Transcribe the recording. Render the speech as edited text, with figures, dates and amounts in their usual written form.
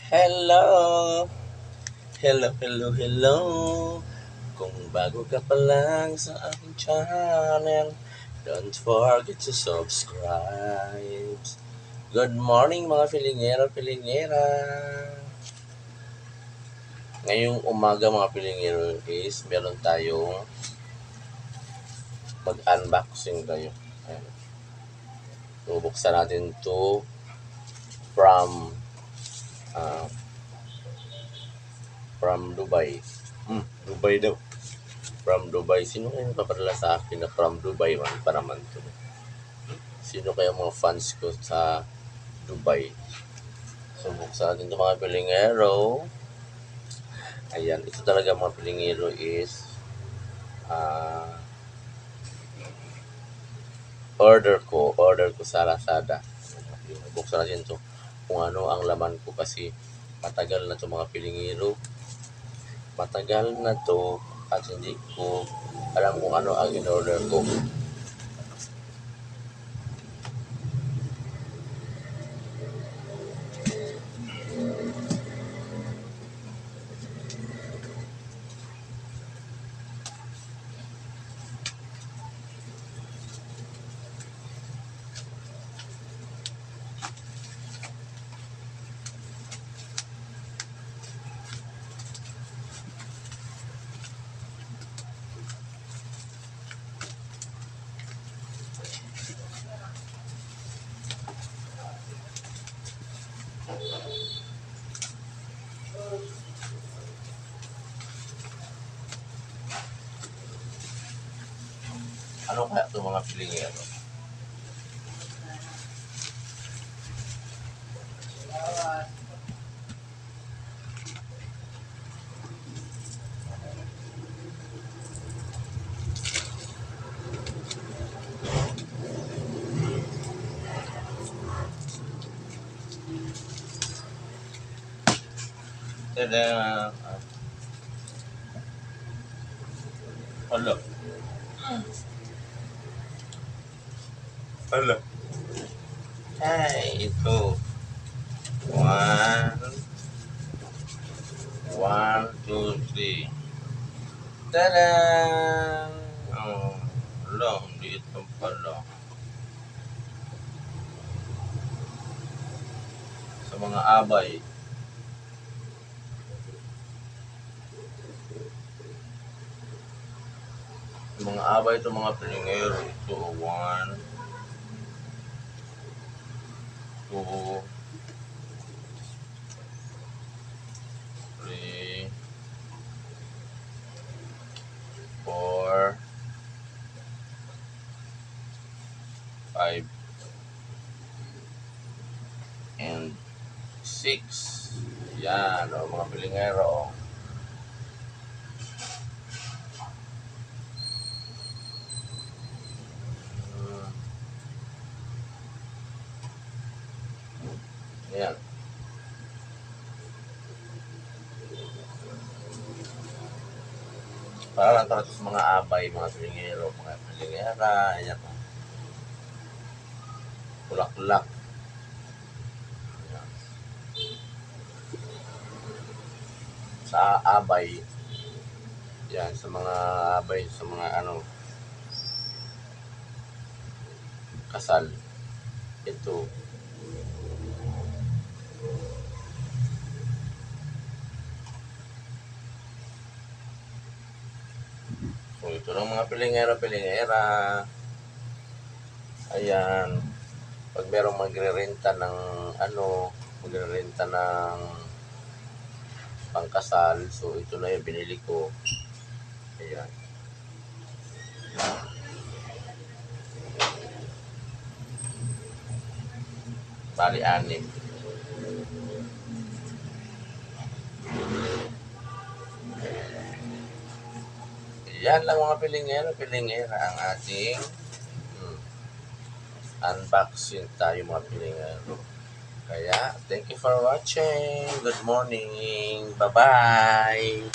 Hello! Hello, hello, hello! Kung bago ka pa lang sa aking channel, don't forget to subscribe. Good morning mga pilingero, pilingera! Ngayong umaga mga pilingero is meron tayong mag-unboxing tayo. Ayan. Bubuksan natin to from uh, from Dubai. Dubai daw. From Dubai. Sino kaya nagpapadala sa akin na from Dubai man pa naman to? Sino kaya mga fans ko sa Dubai? So, buksan natin ito mga pilingero. Ayan, ito talaga mga pilingero is order ko sa Lazada. Buksan natin ito kung ano ang laman ko kasi matagal na ito mga pilingero. Matagal na to at hindi ko alam kung ano ang in-order ko. Ano kaya ito mga pilingero? Tada! Hala. Hala. Ay, ito. One, two, three. Tada! Oh, hala, hindi ito pala. Sa mga abay. Sa mga abay ito mga pilingero. Ito, 1, 2, 3, 4, 5, and 6. Yan, o mga pilingero. Yan. Para lang talaga sa mga abay, mga pilingero, mga pilingera. Ayan. Kulak-kulak. Sa abay. Yan, sa mga abay, sa mga kasal. Ito. So, ito lang mga pilingera. Ayan. Pag merong magre-renta ng pangkasal, so ito na yung binili ko. Ayan. Bali, 6. Yan lang mga pilingera ang ating unboxing tayo mga pilingero. Kaya, thank you for watching. Good morning. Bye-bye.